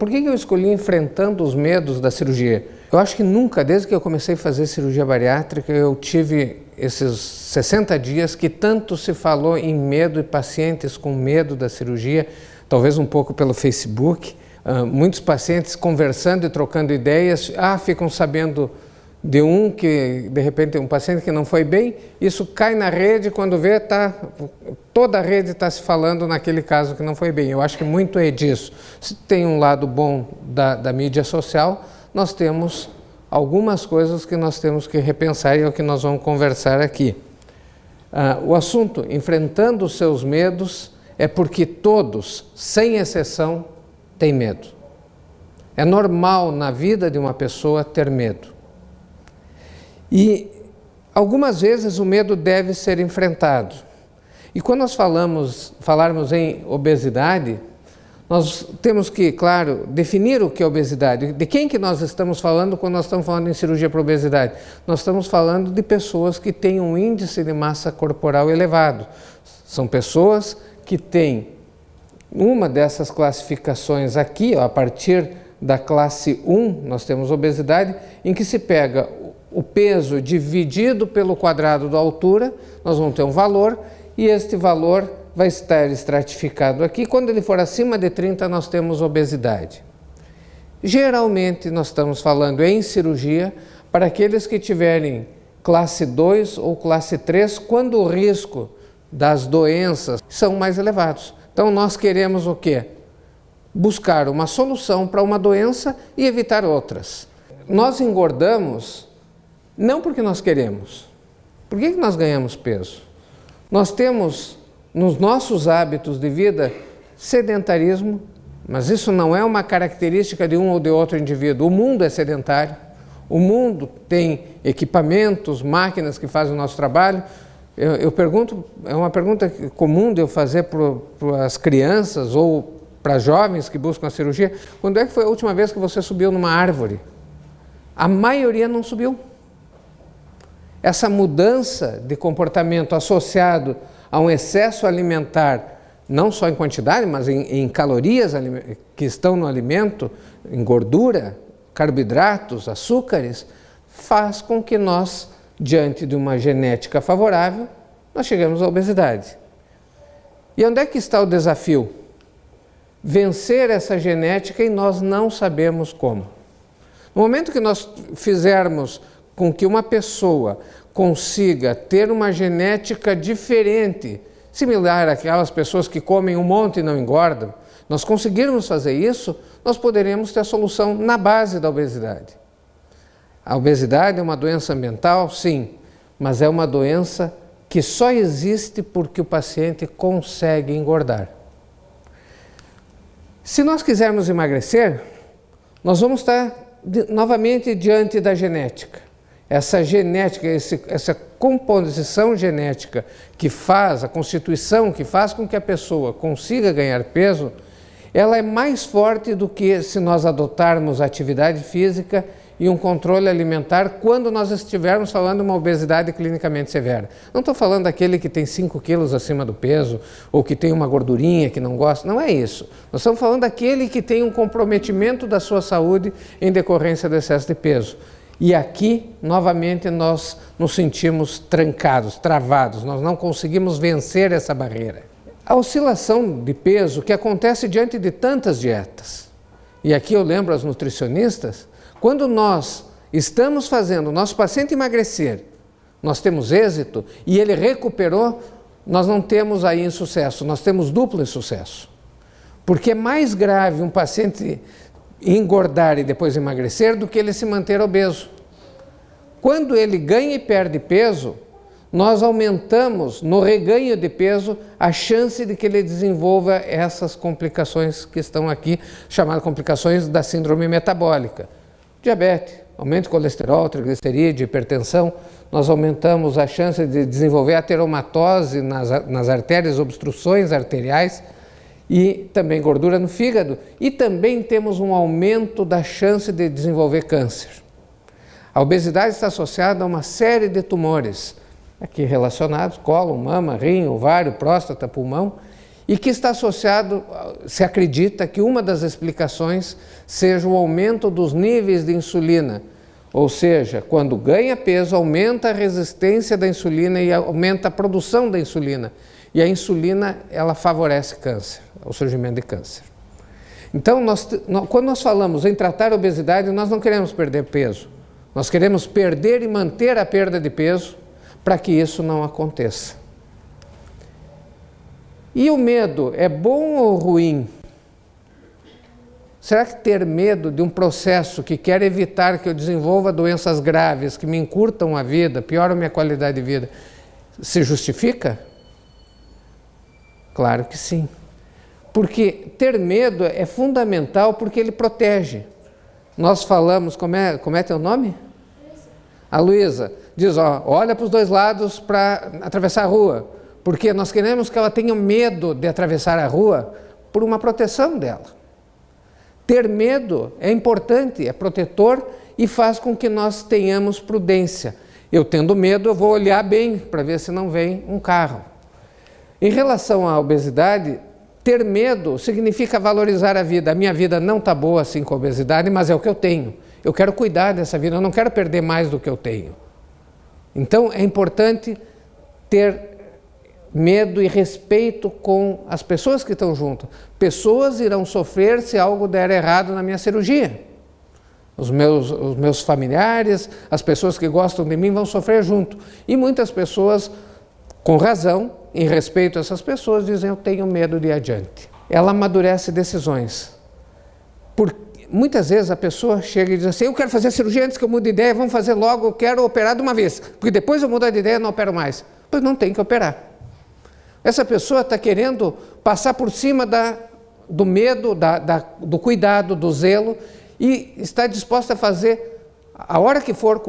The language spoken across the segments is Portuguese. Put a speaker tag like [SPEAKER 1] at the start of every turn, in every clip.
[SPEAKER 1] por que eu escolhi enfrentando os medos da cirurgia? Eu acho que nunca, desde que eu comecei a fazer cirurgia bariátrica, eu tive esses 60 dias que tanto se falou em medo e pacientes com medo da cirurgia, talvez um pouco pelo Facebook, muitos pacientes conversando e trocando ideias, ficam sabendo de um que, de repente, um paciente que não foi bem, isso cai na rede, quando vê, toda a rede está se falando naquele caso que não foi bem. Eu acho que muito é disso. Se tem um lado bom da mídia social, nós temos algumas coisas que nós temos que repensar e é o que nós vamos conversar aqui. O assunto, enfrentando os seus medos, é porque todos, sem exceção, têm medo. É normal na vida de uma pessoa ter medo. E algumas vezes o medo deve ser enfrentado. E quando nós falarmos em obesidade, nós temos que, claro, definir o que é obesidade. De quem que nós estamos falando quando nós estamos falando em cirurgia para obesidade? Nós estamos falando de pessoas que têm um índice de massa corporal elevado. São pessoas que têm uma dessas classificações aqui, a partir da classe 1, nós temos obesidade, em que se pega o peso dividido pelo quadrado da altura, nós vamos ter um valor, e este valor vai estar estratificado aqui. Quando ele for acima de 30, nós temos obesidade. Geralmente, nós estamos falando em cirurgia para aqueles que tiverem classe 2 ou classe 3, quando o risco das doenças são mais elevados. Então, nós queremos o quê? Buscar uma solução para uma doença e evitar outras. Nós engordamos não porque nós queremos. Por que nós ganhamos peso? Nós temos nos nossos hábitos de vida sedentarismo, mas isso não é uma característica de um ou de outro indivíduo. O mundo é sedentário, o mundo tem equipamentos, máquinas que fazem o nosso trabalho. Eu pergunto, é uma pergunta comum de eu fazer para as crianças ou para jovens que buscam a cirurgia: quando é que foi a última vez que você subiu numa árvore? A maioria não subiu. Essa mudança de comportamento associado a um excesso alimentar, não só em quantidade, mas em calorias que estão no alimento, em gordura, carboidratos, açúcares, faz com que nós, diante de uma genética favorável, nós chegamos à obesidade. E onde é que está o desafio? Vencer essa genética, e nós não sabemos como. No momento que nós fizermos com que uma pessoa consiga ter uma genética diferente, similar àquelas pessoas que comem um monte e não engordam, nós conseguirmos fazer isso, nós poderemos ter a solução na base da obesidade. A obesidade é uma doença ambiental? Sim, mas é uma doença que só existe porque o paciente consegue engordar. Se nós quisermos emagrecer, nós vamos estar novamente diante da genética. Essa genética, essa composição genética que faz, a constituição que faz com que a pessoa consiga ganhar peso, ela é mais forte do que se nós adotarmos atividade física e um controle alimentar quando nós estivermos falando de uma obesidade clinicamente severa. Não estou falando daquele que tem 5 quilos acima do peso ou que tem uma gordurinha que não gosta, não é isso. Nós estamos falando daquele que tem um comprometimento da sua saúde em decorrência do excesso de peso. E aqui, novamente, nós nos sentimos trancados, travados, nós não conseguimos vencer essa barreira. A oscilação de peso que acontece diante de tantas dietas, e aqui eu lembro aos nutricionistas, quando nós estamos fazendo o nosso paciente emagrecer, nós temos êxito e ele recuperou, nós não temos aí insucesso, nós temos duplo insucesso. Porque é mais grave um paciente engordar e depois emagrecer do que ele se manter obeso. Quando ele ganha e perde peso, nós aumentamos no reganho de peso a chance de que ele desenvolva essas complicações que estão aqui, chamadas complicações da síndrome metabólica. Diabetes, aumento de colesterol, triglicerídeo, hipertensão, nós aumentamos a chance de desenvolver ateromatose nas artérias, obstruções arteriais, e também gordura no fígado, e também temos um aumento da chance de desenvolver câncer. A obesidade está associada a uma série de tumores, aqui relacionados, cólon, mama, rim, ovário, próstata, pulmão, e que está associado, se acredita que uma das explicações seja o aumento dos níveis de insulina, ou seja, quando ganha peso, aumenta a resistência da insulina e aumenta a produção da insulina. E a insulina, ela favorece câncer, o surgimento de câncer. Então, quando nós falamos em tratar a obesidade, nós não queremos perder peso. Nós queremos perder e manter a perda de peso para que isso não aconteça. E o medo é bom ou ruim? Será que ter medo de um processo que quer evitar que eu desenvolva doenças graves, que me encurtam a vida, pioram a minha qualidade de vida, se justifica? Claro que sim. Porque ter medo é fundamental porque ele protege. Nós falamos, como é teu nome? A Luísa. Diz, olha para os dois lados para atravessar a rua. Porque nós queremos que ela tenha medo de atravessar a rua por uma proteção dela. Ter medo é importante, é protetor e faz com que nós tenhamos prudência. Eu tendo medo, eu vou olhar bem para ver se não vem um carro. Em relação à obesidade, ter medo significa valorizar a vida. A minha vida não está boa assim com a obesidade, mas é o que eu tenho. Eu quero cuidar dessa vida, eu não quero perder mais do que eu tenho. Então é importante ter medo e respeito com as pessoas que estão junto. Pessoas irão sofrer se algo der errado na minha cirurgia. Os meus familiares, as pessoas que gostam de mim vão sofrer junto. E muitas pessoas, com razão, em respeito a essas pessoas, dizem, eu tenho medo de ir adiante. Ela amadurece decisões. Muitas vezes a pessoa chega e diz assim, eu quero fazer a cirurgia antes que eu mude de ideia, vamos fazer logo, eu quero operar de uma vez, porque depois eu mudar de ideia, não opero mais. Pois não tem que operar. Essa pessoa está querendo passar por cima do medo, do cuidado, do zelo, e está disposta a fazer a hora que for,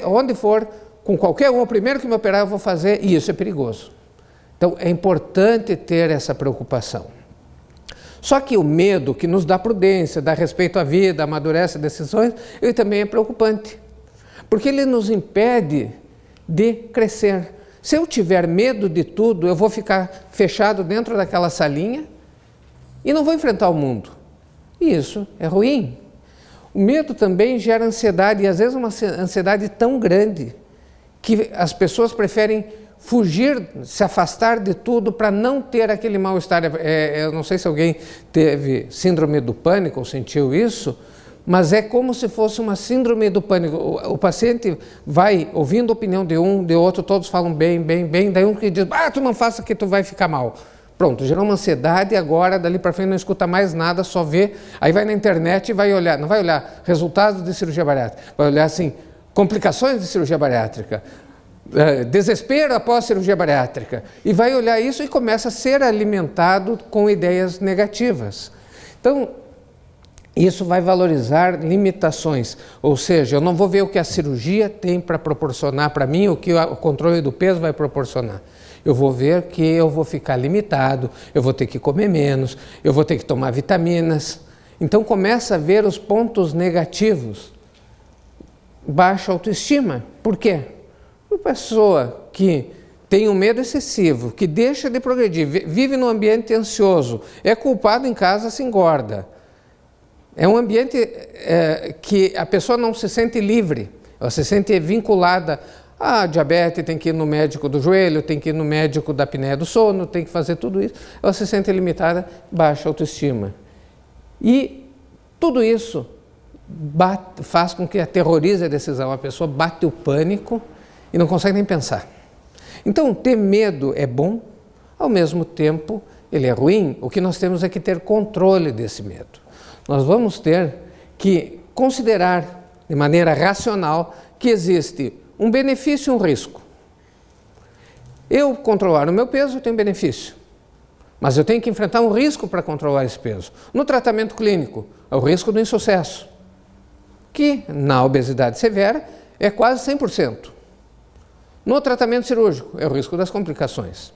[SPEAKER 1] onde for, com qualquer um, o primeiro que me operar eu vou fazer, e isso é perigoso. Então é importante ter essa preocupação. Só que o medo que nos dá prudência, dá respeito à vida, amadurece decisões, ele também é preocupante, porque ele nos impede de crescer. Se eu tiver medo de tudo, eu vou ficar fechado dentro daquela salinha e não vou enfrentar o mundo. E isso é ruim. O medo também gera ansiedade, e às vezes uma ansiedade tão grande que as pessoas preferem fugir, se afastar de tudo para não ter aquele mal-estar. Eu não sei se alguém teve síndrome do pânico ou sentiu isso, mas é como se fosse uma síndrome do pânico. O paciente vai ouvindo a opinião de um, de outro, todos falam bem, daí um que diz, tu não faça que tu vai ficar mal. Pronto, gerou uma ansiedade e agora, dali para frente, não escuta mais nada, só vê, aí vai na internet e vai olhar, não vai olhar resultados de cirurgia bariátrica, vai olhar assim, complicações de cirurgia bariátrica, desespero após cirurgia bariátrica, e vai olhar isso e começa a ser alimentado com ideias negativas. Então, isso vai valorizar limitações, ou seja, eu não vou ver o que a cirurgia tem para proporcionar para mim, o que o controle do peso vai proporcionar. Eu vou ver que eu vou ficar limitado, eu vou ter que comer menos, eu vou ter que tomar vitaminas. Então começa a ver os pontos negativos. Baixa autoestima. Por quê? Uma pessoa que tem um medo excessivo, que deixa de progredir, vive num ambiente ansioso, é culpado em casa, se engorda. É um ambiente que a pessoa não se sente livre, ela se sente vinculada a diabetes, tem que ir no médico do joelho, tem que ir no médico da apneia do sono, tem que fazer tudo isso, ela se sente limitada, baixa autoestima. E tudo isso faz com que aterrorize a decisão, a pessoa bate o pânico e não consegue nem pensar. Então, ter medo é bom, ao mesmo tempo ele é ruim. O que nós temos é que ter controle desse medo. Nós vamos ter que considerar de maneira racional que existe um benefício e um risco. Eu controlar o meu peso, eu tenho benefício, mas eu tenho que enfrentar um risco para controlar esse peso. No tratamento clínico, é o risco do insucesso, que na obesidade severa é quase 100%. No tratamento cirúrgico, é o risco das complicações.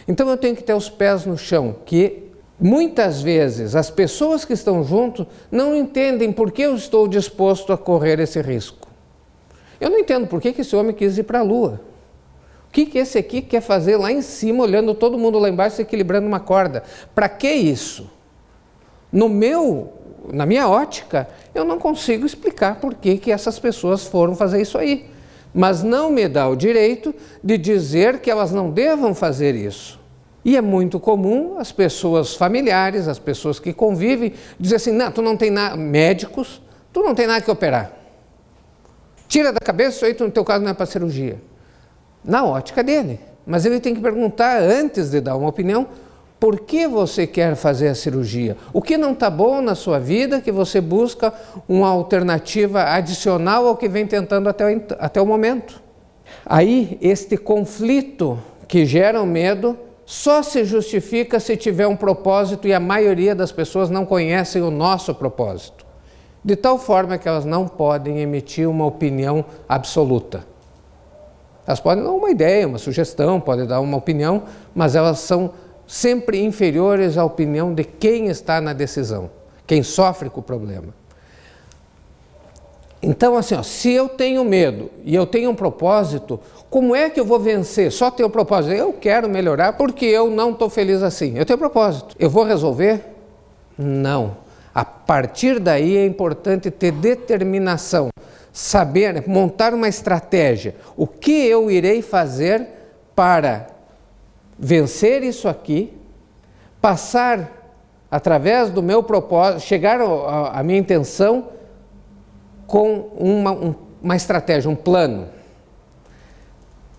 [SPEAKER 1] Então eu tenho que ter os pés no chão, que muitas vezes as pessoas que estão junto não entendem por que eu estou disposto a correr esse risco. Eu não entendo por que esse homem quis ir para a Lua. O que esse aqui quer fazer lá em cima, olhando todo mundo lá embaixo, se equilibrando uma corda? Para que isso? Na minha ótica, eu não consigo explicar por que essas pessoas foram fazer isso aí. Mas não me dá o direito de dizer que elas não devam fazer isso. E é muito comum as pessoas familiares, as pessoas que convivem, dizer assim, não, tu não tem nada, médicos, tu não tem nada que operar. Tira da cabeça, isso aí no teu caso não é para cirurgia. Na ótica dele. Mas ele tem que perguntar, antes de dar uma opinião, por que você quer fazer a cirurgia? O que não está bom na sua vida que você busca uma alternativa adicional ao que vem tentando até o momento? Aí, este conflito que gera o medo só se justifica se tiver um propósito e a maioria das pessoas não conhecem o nosso propósito. De tal forma que elas não podem emitir uma opinião absoluta. Elas podem dar uma ideia, uma sugestão, podem dar uma opinião, mas elas são sempre inferiores à opinião de quem está na decisão, quem sofre com o problema. Então, assim, se eu tenho medo e eu tenho um propósito, como é que eu vou vencer? Só tenho propósito. Eu quero melhorar porque eu não estou feliz assim. Eu tenho propósito. Eu vou resolver? Não. A partir daí é importante ter determinação, saber, montar uma estratégia. O que eu irei fazer para vencer isso aqui, passar através do meu propósito, chegar à minha intenção com uma estratégia, um plano.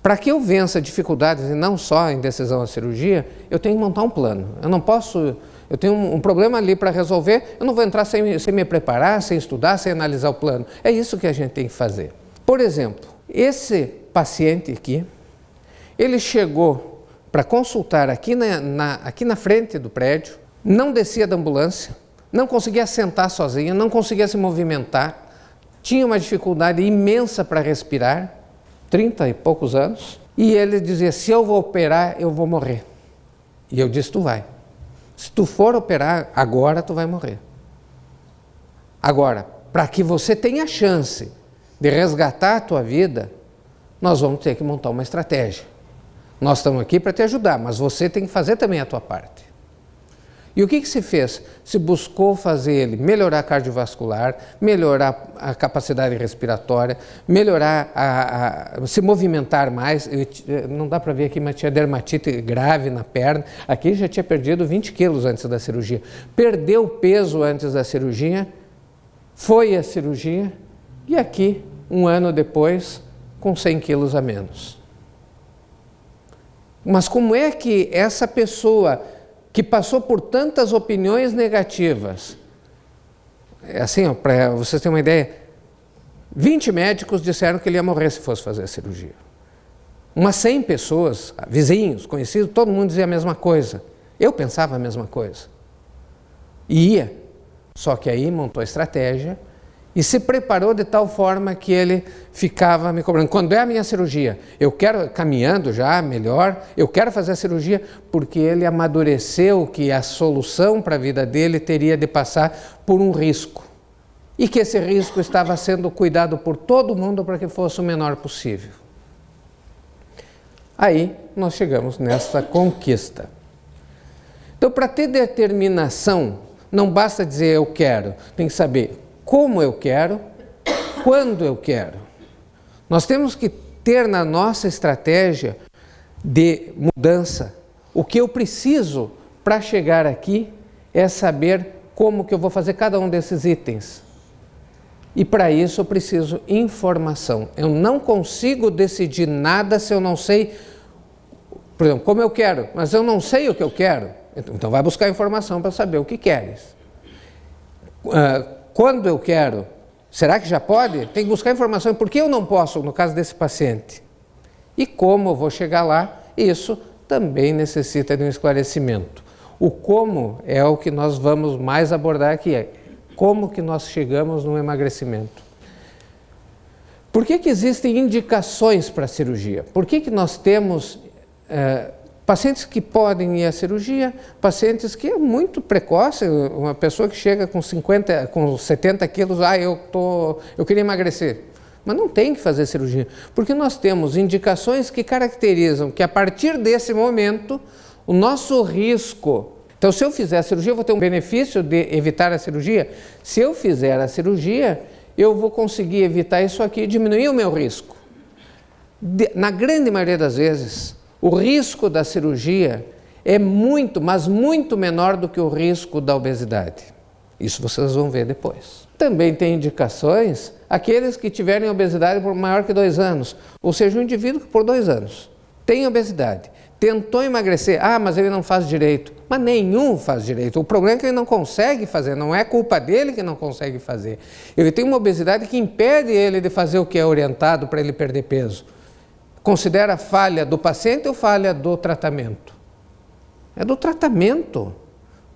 [SPEAKER 1] Para que eu vença dificuldades, e não só a indecisão à cirurgia, eu tenho que montar um plano. Eu não posso, eu tenho um problema ali para resolver, eu não vou entrar sem me preparar, sem estudar, sem analisar o plano. É isso que a gente tem que fazer. Por exemplo, esse paciente aqui, ele chegou para consultar aqui na frente do prédio, não descia da ambulância, não conseguia sentar sozinho, não conseguia se movimentar, tinha uma dificuldade imensa para respirar, 30 e poucos anos, e ele dizia, se eu vou operar, eu vou morrer. E eu disse, tu vai. Se tu for operar agora, tu vai morrer. Agora, para que você tenha chance de resgatar a tua vida, nós vamos ter que montar uma estratégia. Nós estamos aqui para te ajudar, mas você tem que fazer também a tua parte. E o que se fez? Se buscou fazer ele melhorar cardiovascular, melhorar a capacidade respiratória, melhorar, se movimentar mais. Não dá para ver aqui, mas tinha dermatite grave na perna. Aqui já tinha perdido 20 quilos antes da cirurgia. Perdeu peso antes da cirurgia, foi à cirurgia e aqui, um ano depois, com 100 quilos a menos. Mas como é que essa pessoa que passou por tantas opiniões negativas, assim, para vocês terem uma ideia, 20 médicos disseram que ele ia morrer se fosse fazer a cirurgia. Umas 100 pessoas, vizinhos, conhecidos, todo mundo dizia a mesma coisa. Eu pensava a mesma coisa. E ia. Só que aí montou a estratégia e se preparou de tal forma que ele ficava me cobrando. Quando é a minha cirurgia? Eu quero, caminhando já, melhor, eu quero fazer a cirurgia porque ele amadureceu que a solução para a vida dele teria de passar por um risco. E que esse risco estava sendo cuidado por todo mundo para que fosse o menor possível. Aí nós chegamos nessa conquista. Então, para ter determinação, não basta dizer eu quero, tem que saber como eu quero, quando eu quero. Nós temos que ter na nossa estratégia de mudança, o que eu preciso para chegar aqui é saber como que eu vou fazer cada um desses itens. E para isso eu preciso informação. Eu não consigo decidir nada se eu não sei, por exemplo, como eu quero, mas eu não sei o que eu quero. Então vai buscar informação para saber o que queres. Quando eu quero, será que já pode? Tem que buscar informação. Por que eu não posso, no caso desse paciente? E como eu vou chegar lá? Isso também necessita de um esclarecimento. O como é o que nós vamos mais abordar aqui. Como que nós chegamos no emagrecimento? Por que existem indicações para a cirurgia? Por que nós temos pacientes que podem ir à cirurgia, pacientes que é muito precoce, uma pessoa que chega com 70 quilos, eu queria emagrecer. mas não tem que fazer cirurgia, porque nós temos indicações que caracterizam que a partir desse momento o nosso risco... Então, se eu fizer a cirurgia, eu vou ter um benefício de evitar a cirurgia. Se eu fizer a cirurgia, eu vou conseguir evitar isso aqui e diminuir o meu risco. Na grande maioria das vezes, o risco da cirurgia é muito, mas muito menor do que o risco da obesidade. Isso vocês vão ver depois. Também tem indicações aqueles que tiverem obesidade por maior que 2 anos, ou seja, um indivíduo que por 2 anos tem obesidade, tentou emagrecer, mas ele não faz direito. Mas nenhum faz direito. O problema é que ele não consegue fazer, não é culpa dele que não consegue fazer. Ele tem uma obesidade que impede ele de fazer o que é orientado para ele perder peso. Considera falha do paciente ou falha do tratamento? É do tratamento.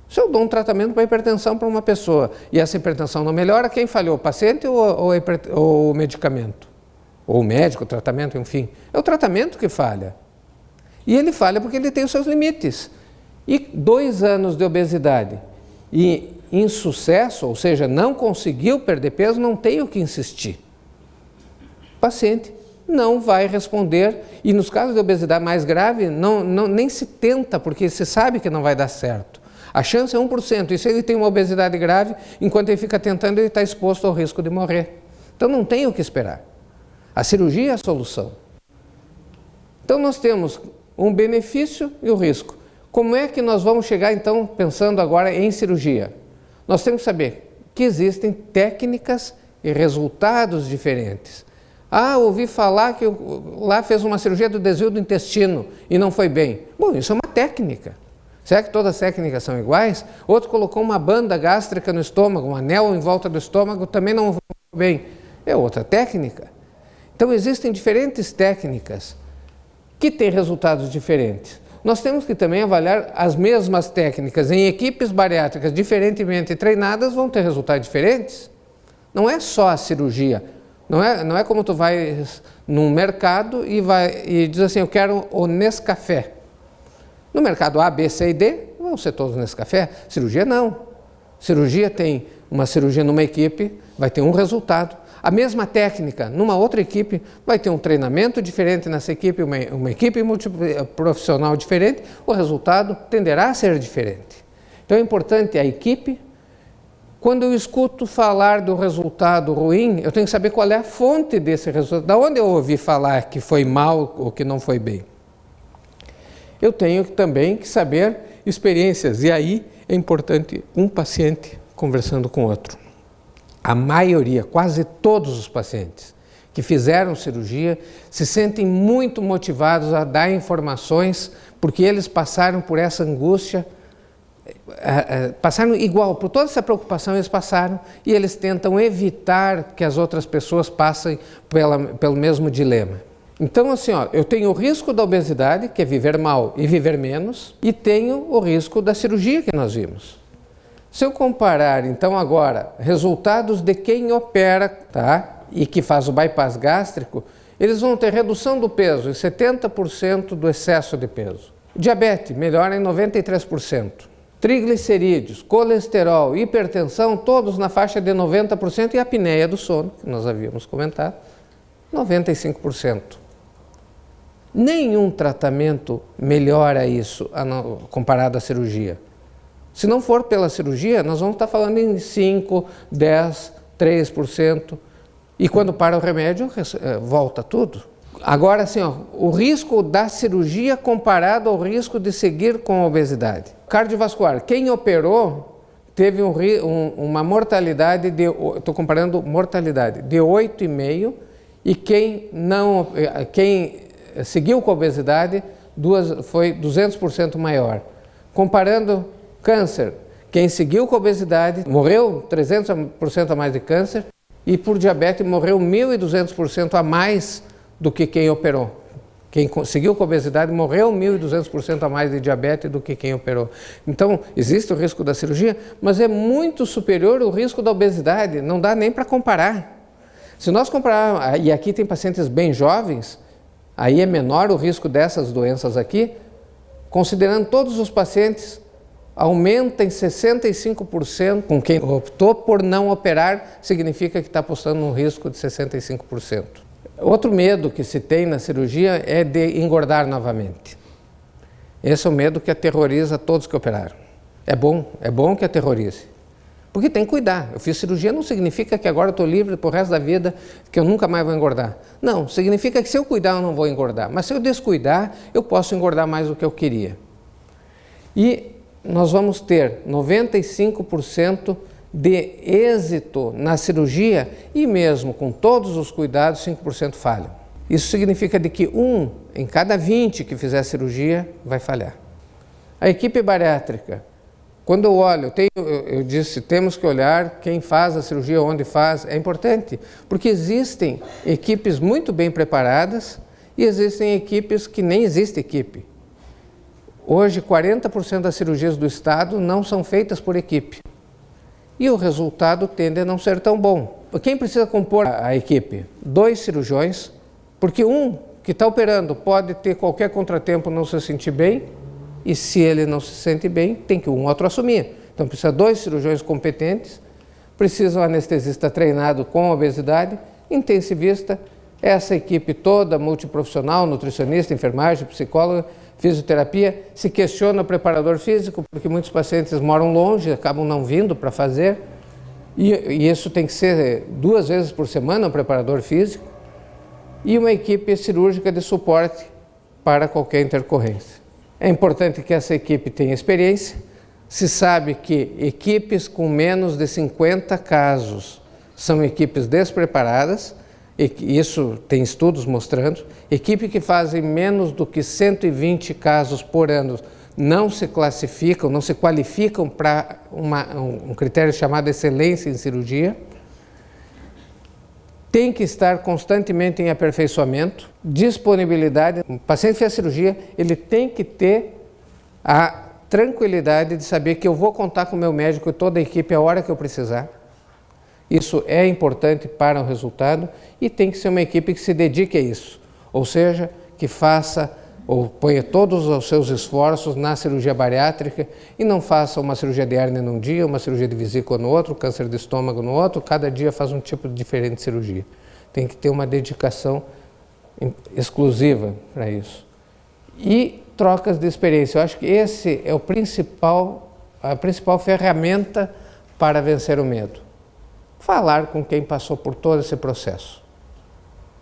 [SPEAKER 1] Se eu dou um tratamento para hipertensão para uma pessoa e essa hipertensão não melhora, quem falhou? O paciente ou o medicamento? Ou o médico, o tratamento, enfim. É o tratamento que falha. E ele falha porque ele tem os seus limites. E 2 anos de obesidade e insucesso, ou seja, não conseguiu perder peso, não tem o que insistir. O paciente não vai responder, e nos casos de obesidade mais grave, nem se tenta, porque se sabe que não vai dar certo. A chance é 1%, e se ele tem uma obesidade grave, enquanto ele fica tentando, ele está exposto ao risco de morrer. Então não tem o que esperar. A cirurgia é a solução. Então nós temos um benefício e o risco. Como é que nós vamos chegar, então, pensando agora em cirurgia? Nós temos que saber que existem técnicas e resultados diferentes. Ouvi falar que lá fez uma cirurgia do desvio do intestino e não foi bem. Bom, isso é uma técnica. Será que todas as técnicas são iguais? Outro colocou uma banda gástrica no estômago, um anel em volta do estômago, também não foi bem. É outra técnica. Então, existem diferentes técnicas que têm resultados diferentes. Nós temos que também avaliar as mesmas técnicas em equipes bariátricas diferentemente treinadas, vão ter resultados diferentes. Não é só a cirurgia. Não é como tu vai num mercado e diz assim, eu quero o Nescafé. No mercado A, B, C e D, vão ser todos Nescafé. Cirurgia não. Cirurgia tem uma cirurgia numa equipe, vai ter um resultado. A mesma técnica numa outra equipe vai ter um treinamento diferente nessa equipe, uma equipe multiprofissional diferente, o resultado tenderá a ser diferente. Então é importante a equipe. Quando eu escuto falar do resultado ruim, eu tenho que saber qual é a fonte desse resultado, da onde eu ouvi falar que foi mal ou que não foi bem. Eu tenho também que saber experiências, e aí é importante um paciente conversando com outro. A maioria, quase todos os pacientes que fizeram cirurgia se sentem muito motivados a dar informações porque eles passaram por essa angústia, passaram igual, por toda essa preocupação eles passaram e eles tentam evitar que as outras pessoas passem pelo mesmo dilema. Então assim, eu tenho o risco da obesidade, que é viver mal e viver menos, e tenho o risco da cirurgia que nós vimos. Se eu comparar, então, agora, resultados de quem opera, e que faz o bypass gástrico, eles vão ter redução do peso em 70% do excesso de peso. Diabetes melhora em 93%. Triglicerídeos, colesterol, hipertensão, todos na faixa de 90%, e a apneia do sono, que nós havíamos comentado, 95%. Nenhum tratamento melhora isso comparado à cirurgia. Se não for pela cirurgia, nós vamos estar falando em 5%, 10%, 3%. E quando para o remédio, volta tudo. Agora, assim, o risco da cirurgia comparado ao risco de seguir com a obesidade. Cardiovascular, quem operou teve uma mortalidade estou comparando mortalidade, de 8,5%, e quem seguiu com a obesidade foi 200% maior. Comparando câncer, quem seguiu com a obesidade morreu 300% a mais de câncer, e por diabetes morreu 1.200% a mais do que quem operou. Quem seguiu com a obesidade morreu 1.200% a mais de diabetes do que quem operou. Então, existe o risco da cirurgia, mas é muito superior o risco da obesidade, não dá nem para comparar. Se nós compararmos, e aqui tem pacientes bem jovens, aí é menor o risco dessas doenças aqui, considerando todos os pacientes aumenta em 65%. Com quem optou por não operar, significa que está apostando num risco de 65%. Outro medo que se tem na cirurgia é de engordar novamente. Esse é o medo que aterroriza todos que operaram. É bom que aterrorize. Porque tem que cuidar. Eu fiz cirurgia não significa que agora eu estou livre pro resto da vida, que eu nunca mais vou engordar. Não, significa que se eu cuidar eu não vou engordar. Mas se eu descuidar, eu posso engordar mais do que eu queria. E nós vamos ter 95% de êxito na cirurgia e mesmo com todos os cuidados, 5% falham. Isso significa de que 1 em cada 20 que fizer cirurgia vai falhar. A equipe bariátrica, quando eu olho, eu disse, temos que olhar quem faz a cirurgia, onde faz, é importante, porque existem equipes muito bem preparadas e existem equipes que nem existe equipe. Hoje, 40% das cirurgias do estado não são feitas por equipe. E o resultado tende a não ser tão bom. Quem precisa compor a equipe? 2 cirurgiões, porque um que está operando pode ter qualquer contratempo, não se sentir bem, e se ele não se sente bem, tem que um outro assumir. Então precisa 2 cirurgiões competentes, precisa um anestesista treinado com obesidade, intensivista, essa equipe toda multiprofissional, nutricionista, enfermagem, psicóloga, fisioterapia, se questiona o preparador físico, porque muitos pacientes moram longe, acabam não vindo para fazer, e isso tem que ser 2 vezes por semana o preparador físico, e uma equipe cirúrgica de suporte para qualquer intercorrência. É importante que essa equipe tenha experiência. Se sabe que equipes com menos de 50 casos são equipes despreparadas, e isso tem estudos mostrando. Equipe que fazem menos do que 120 casos por ano não se classificam, não se qualificam para um critério chamado excelência em cirurgia. Tem que estar constantemente em aperfeiçoamento, disponibilidade. O paciente que fez a cirurgia, ele tem que ter a tranquilidade de saber que eu vou contar com o meu médico e toda a equipe a hora que eu precisar. Isso é importante para o resultado e tem que ser uma equipe que se dedique a isso. Ou seja, que faça ou ponha todos os seus esforços na cirurgia bariátrica e não faça uma cirurgia de hérnia num dia, uma cirurgia de vesícula no outro, câncer de estômago no outro, cada dia faz um tipo diferente de cirurgia. Tem que ter uma dedicação exclusiva para isso. E trocas de experiência. Eu acho que esse é a principal ferramenta para vencer o medo. Falar com quem passou por todo esse processo.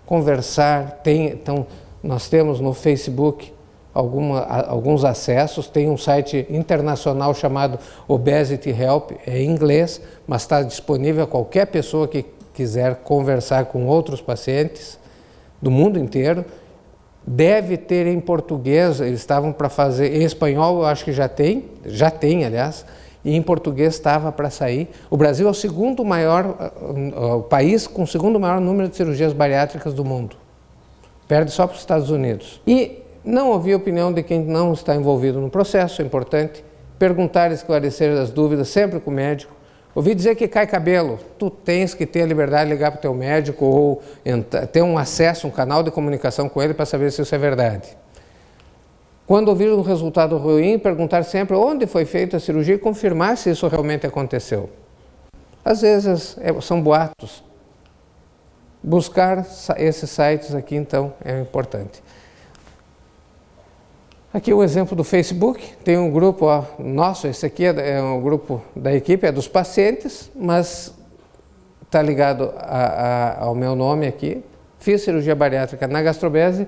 [SPEAKER 1] Conversar, então nós temos no Facebook alguns acessos, tem um site internacional chamado Obesity Help, é em inglês, mas está disponível a qualquer pessoa que quiser conversar com outros pacientes do mundo inteiro. Deve ter em português, eles estavam para fazer, em espanhol eu acho que já tem aliás, e em português estava para sair. O Brasil é o segundo maior, o país com o segundo maior número de cirurgias bariátricas do mundo. Perde só para os Estados Unidos. E não ouvir a opinião de quem não está envolvido no processo, é importante. Perguntar e esclarecer as dúvidas sempre com o médico. Ouvi dizer que cai cabelo, tu tens que ter a liberdade de ligar para o teu médico ou ter um acesso, um canal de comunicação com ele para saber se isso é verdade. Quando ouvir um resultado ruim, perguntar sempre onde foi feita a cirurgia e confirmar se isso realmente aconteceu. Às vezes são boatos. Buscar esses sites aqui, então, é importante. Aqui o exemplo do Facebook, tem um grupo nosso, esse aqui é um grupo da equipe, é dos pacientes, mas está ligado ao meu nome aqui. Fiz cirurgia bariátrica na gastrobese,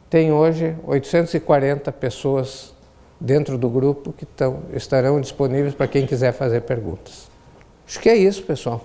[SPEAKER 1] tem hoje 840 pessoas dentro do grupo que estarão disponíveis para quem quiser fazer perguntas. Acho que é isso, pessoal.